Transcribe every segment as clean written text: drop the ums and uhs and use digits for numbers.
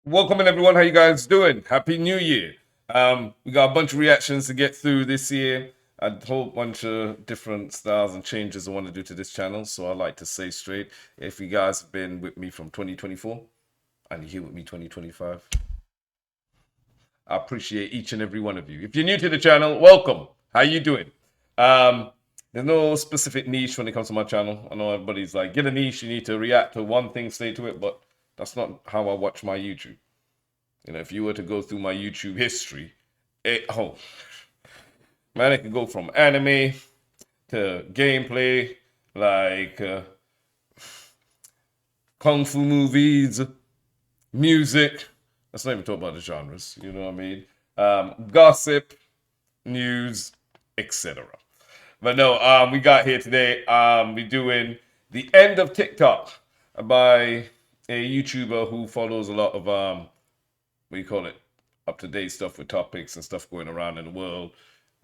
Welcome in everyone. How you guys doing? Happy New Year. We got a bunch of reactions to get through this year. A whole bunch of different styles and changes I want to do to this channel. So I like to say straight, if you guys have been with me from 2024 and you're here with me 2025, I appreciate each and every one of you. If you're new to the channel, welcome. How you doing? Um, there's no specific niche when it comes to my channel. I know everybody's like, get a niche, you need to react to one thing, stay to it, but that's not how I watch my YouTube. If you were to go through my YouTube history, man, it could go from anime to gameplay, like kung fu movies, music. Let's not even talk about the genres. You know what I mean? Gossip, news, etc. But no, we got here today. We're doing the end of TikTok by a YouTuber who follows a lot of what do you call it, up to date stuff with topics and stuff going around in the world,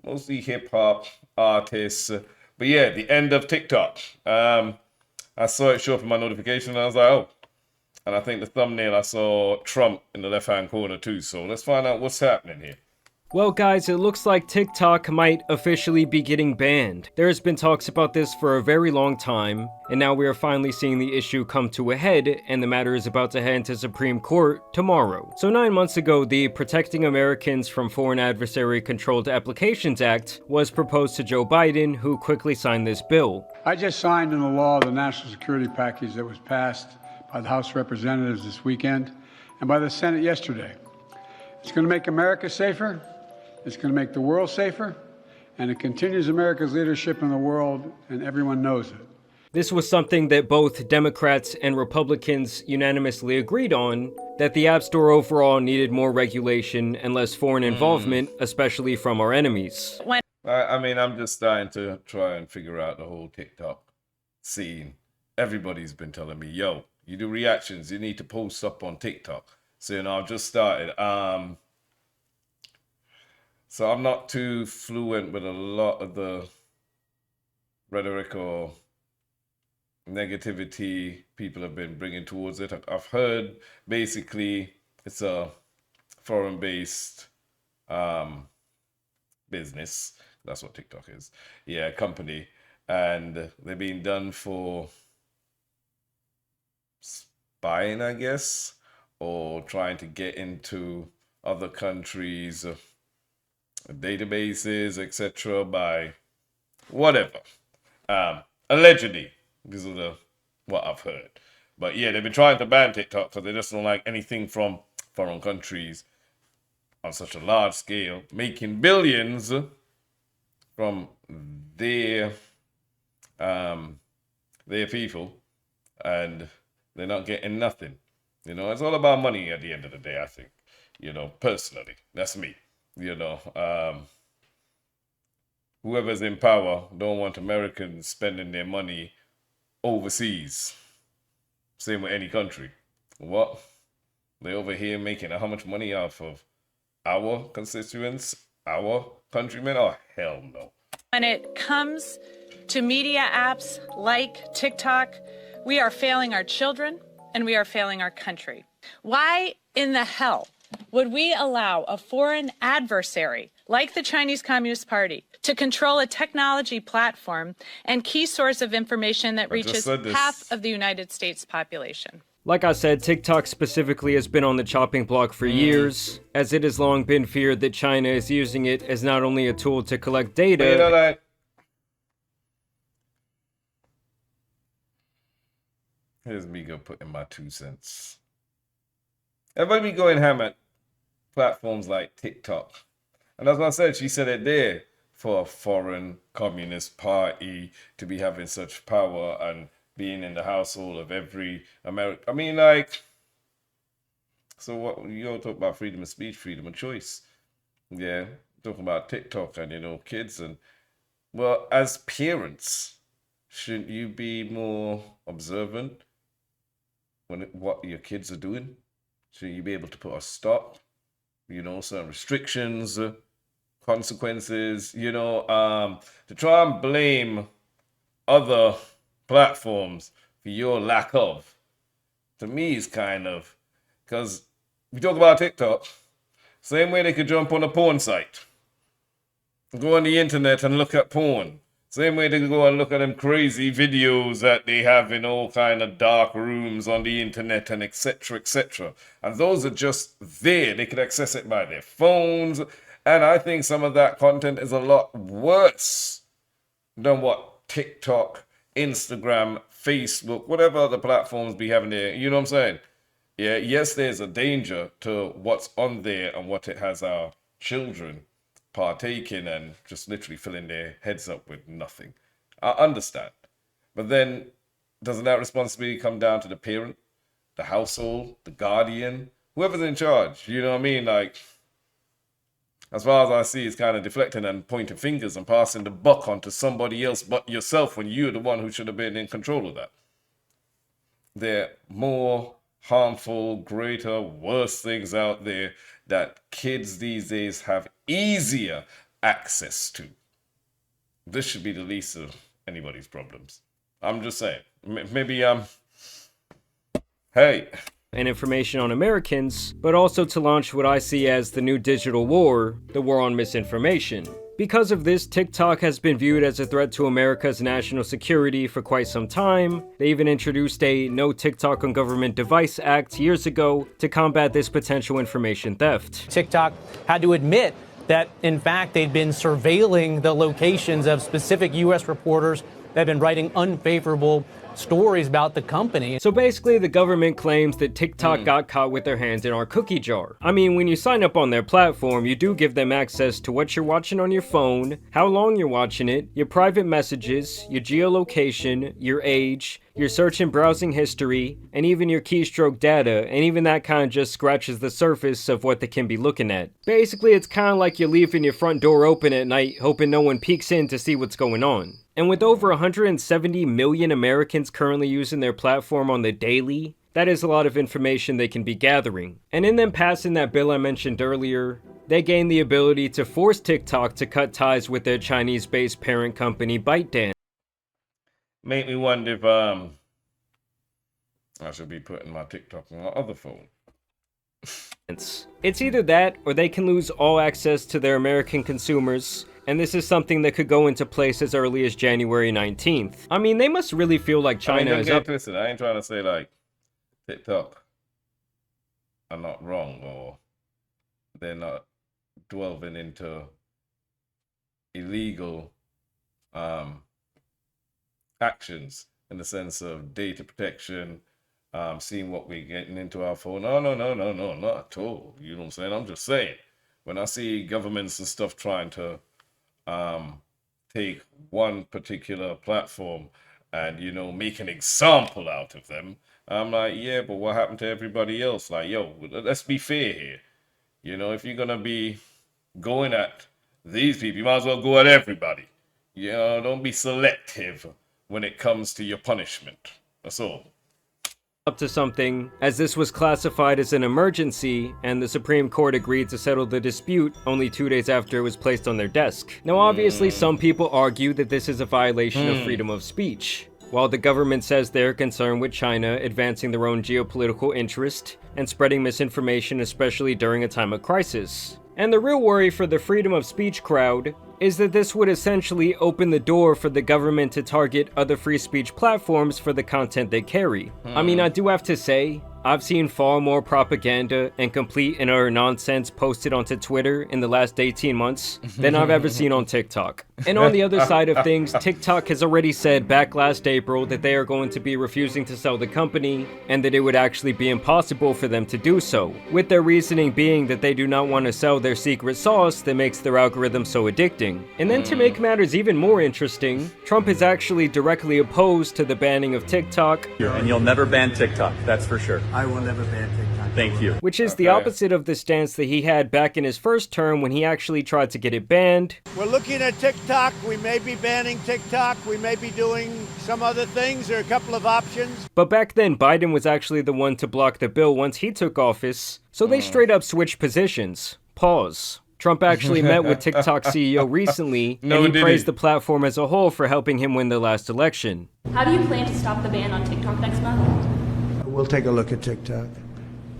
mostly hip hop artists. But yeah, the end of TikTok. I saw it show up in my notification and I was like, oh. And I think the thumbnail, I saw Trump in the left hand corner too. So let's find out what's happening here. Well guys, it looks like TikTok might officially be getting banned. There has been talks about this for a very long time, and now we are finally seeing the issue come to a head, and the matter is about to head to Supreme Court tomorrow. So 9 months ago, the Protecting Americans from Foreign Adversary Controlled Applications Act was proposed to Joe Biden, who quickly signed this bill. I just signed into law the national security package that was passed by the House of Representatives this weekend and by the Senate yesterday. It's going to make America safer. It's going to make the world safer, and it continues America's leadership in the world, and everyone knows it. This was something that both Democrats and Republicans unanimously agreed on, that the App Store overall needed more regulation and less foreign involvement, especially from our enemies. I mean, I'm just starting to try and figure out the whole TikTok scene. Everybody's been telling me, yo, you do reactions, you need to post up on TikTok. So, I've just started. So I'm not too fluent with a lot of the rhetoric or negativity people have been bringing towards it. I've heard basically it's a foreign-based business. That's what TikTok is. Yeah, company. And they're being done for spying, I guess, or trying to get into other countries' databases, etc. by whatever. Allegedly, because of what I've heard. But yeah, they've been trying to ban TikTok because they just don't like anything from foreign countries on such a large scale, making billions from their people, and they're not getting nothing. It's all about money at the end of the day, I think. Personally, that's me. Whoever's in power don't want Americans spending their money overseas. Same with any country. What? They over here making how much money off of our constituents, our countrymen? Oh, hell no. When it comes to media apps like TikTok, we are failing our children and we are failing our country. Why in the hell would we allow a foreign adversary like the Chinese Communist Party to control a technology platform and key source of information that reaches half of the United States population? Like I said, TikTok specifically has been on the chopping block for years, as it has long been feared that China is using it as not only a tool to collect data, here's me go putting my 2 cents. Everybody be going ham at platforms like TikTok. And as I said, she said it there, for a foreign communist party to be having such power and being in the household of every American. I mean, like, so what, you all talk about freedom of speech, freedom of choice. Yeah, talking about TikTok and, kids. And, well, as parents, shouldn't you be more observant what your kids are doing? Shouldn't you be able to put a stop? Certain restrictions, consequences, to try and blame other platforms for your lack of, to me, is kind of, because We talk about TikTok. Same way they could jump on a porn site. Go on the internet and look at porn. Same way they can go and look at them crazy videos that they have in all kind of dark rooms on the internet and etc. etc. And those are just there. They could access it by their phones. And I think some of that content is a lot worse than what TikTok, Instagram, Facebook, whatever other platforms be having there. You know what I'm saying? Yeah, yes, there's a danger to what's on there and what it has our children partaking and just literally filling their heads up with nothing. I understand. But then doesn't that responsibility come down to the parent, the household, the guardian, whoever's in charge? You know what I mean? Like, as far as I see, it's kind of deflecting and pointing fingers and passing the buck onto somebody else but yourself when you're the one who should have been in control of that. There are more harmful, greater, worse things out there that kids these days have easier access to. This should be the least of anybody's problems. I'm just saying. Maybe, hey. And information on Americans, but also to launch what I see as the new digital war, the war on misinformation. Because of this, TikTok has been viewed as a threat to America's national security for quite some time. They even introduced a No TikTok on Government Device Act years ago to combat this potential information theft. TikTok had to admit that, in fact, they'd been surveilling the locations of specific U.S. reporters that have been writing unfavorable stories about the company. So basically, the government claims that TikTok got caught with their hands in our cookie jar. I mean, when you sign up on their platform, you do give them access to what you're watching on your phone, how long you're watching it, your private messages, your geolocation, your age, your search and browsing history, and even your keystroke data, and even that kind of just scratches the surface of what they can be looking at. Basically, it's kind of like you're leaving your front door open at night, hoping no one peeks in to see what's going on. And with over 170 million Americans currently using their platform on the daily, that is a lot of information they can be gathering. And in them passing that bill I mentioned earlier, they gain the ability to force TikTok to cut ties with their Chinese-based parent company ByteDance. Make me wonder if I should be putting my TikTok on my other phone. It's either that, or they can lose all access to their American consumers, and this is something that could go into place as early as January 19th. I mean, they must really feel like China is up. Listen, I ain't trying to say like TikTok are not wrong or they're not delving into illegal actions in the sense of data protection, seeing what we're getting into our phone. No, not at all. You know what I'm saying? I'm just saying, when I see governments and stuff trying to take one particular platform and, you know, make an example out of them, I'm like, yeah, but what happened to everybody else? Like, yo, let's be fair here. You know, if you're going to be going at these people, you might as well go at everybody. You know, don't be selective when it comes to your punishment. That's all. Up to something, as this was classified as an emergency, and the Supreme Court agreed to settle the dispute only 2 days after it was placed on their desk. Now obviously some people argue that this is a violation of freedom of speech, while the government says they're concerned with China advancing their own geopolitical interest and spreading misinformation, especially during a time of crisis. And the real worry for the freedom of speech crowd is that this would essentially open the door for the government to target other free speech platforms for the content they carry. I mean, I do have to say, I've seen far more propaganda and complete and utter nonsense posted onto Twitter in the last 18 months than I've ever seen on TikTok. And on the other side of things, TikTok has already said back last April that they are going to be refusing to sell the company and that it would actually be impossible for them to do so, with their reasoning being that they do not want to sell their secret sauce that makes their algorithm so addicting. And then to make matters even more interesting, Trump is actually directly opposed to the banning of TikTok. And you'll never ban TikTok, that's for sure. I will never ban TikTok. Thank you. Which is the opposite of the stance that he had back in his first term when he actually tried to get it banned. We're looking at TikTok. We may be banning TikTok. We may be doing some other things. There are a couple of options. But back then, Biden was actually the one to block the bill once he took office, so they straight up switched positions. Pause. Trump actually met with TikTok CEO recently, and he praised the platform as a whole for helping him win the last election. How do you plan to stop the ban on TikTok next month? We'll take a look at TikTok.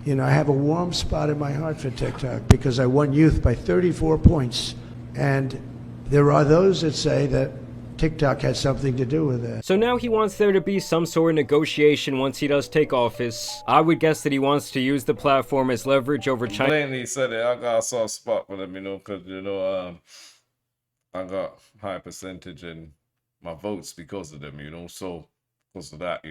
You know, I have a warm spot in my heart for TikTok because I won youth by 34 points. And there are those that say that TikTok had something to do with it. So now he wants there to be some sort of negotiation once he does take office. I would guess that he wants to use the platform as leverage over China. Blatantly said it. I got a soft spot for them, because, I got high percentage in my votes because of them, so because of that,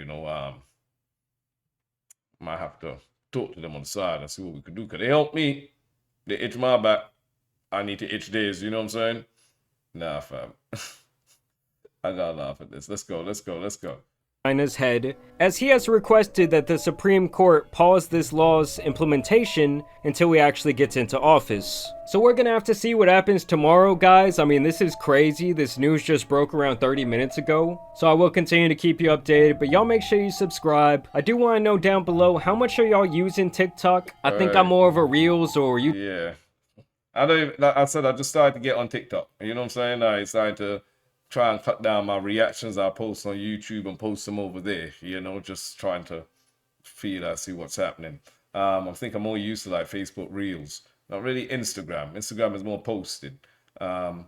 might have to talk to them on the side and see what we could do. Because they help me, they itch my back. I need to itch theirs, you know what I'm saying? Nah, fam. I gotta laugh at this. Let's go. China's head, as he has requested that the Supreme Court pause this law's implementation until he actually gets into office. So we're gonna have to see what happens tomorrow, guys. I mean, this is crazy. This news just broke around 30 minutes ago. So I will continue to keep you updated, but y'all make sure you subscribe. I do want to know down below, how much are y'all using TikTok? I think I'm more of a Reels or you. Yeah. I don't even, like I said, I just started to get on TikTok. You know what I'm saying? I started to try and cut down my reactions I post on YouTube and post them over there, just trying to see what's happening. I think I'm more used to like Facebook Reels, not really Instagram. Instagram is more posted. I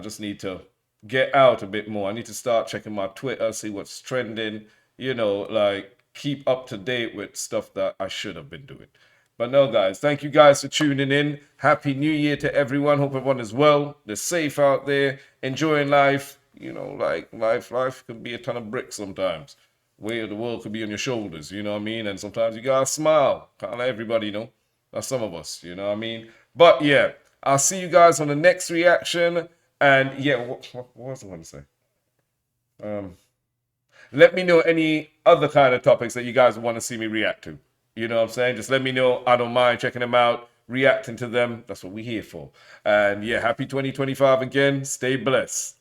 just need to get out a bit more. I need to start checking my Twitter, see what's trending, like keep up to date with stuff that I should have been doing. But no, guys, thank you guys for tuning in. Happy New Year to everyone. Hope everyone is well. They're safe out there, enjoying life. Like life can be a ton of bricks sometimes. Weight of the world could be on your shoulders, you know what I mean? And sometimes you gotta smile. Can't let everybody know. That's some of us, you know what I mean? But yeah, I'll see you guys on the next reaction. And yeah, what was I going to say? Let me know any other kind of topics that you guys want to see me react to. You know what I'm saying? Just let me know. I don't mind checking them out, reacting to them. That's what we're here for. And yeah, happy 2025 again. Stay blessed.